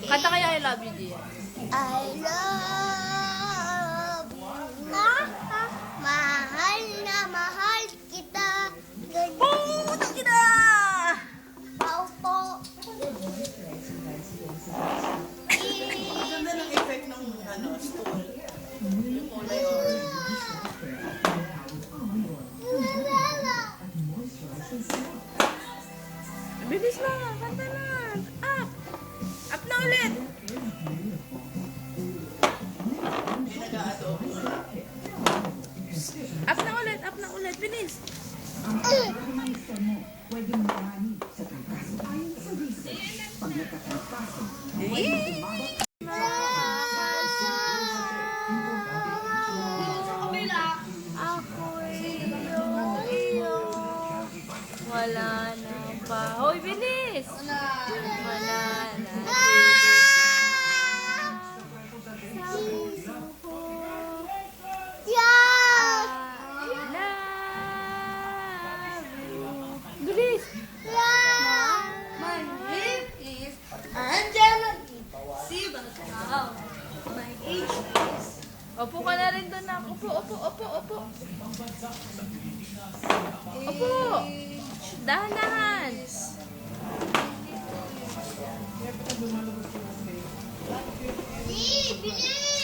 Kanta kaya I love you, dear. I love you. Mahal na mahal kita. Putang ina! Paupo. Ganda ng effect ng stool. Yung kulay orange. Bilis na, kanta na. Up! Up na ulit! Hindi nag-aadobo. Up na ulit, bilis! Wala na pa. Hoy, bilis! Wala na. Bilis! My name is Angela. My age is... Opo ka na rin doon na. Opo. Opo! Dahan-dahan! Bilis!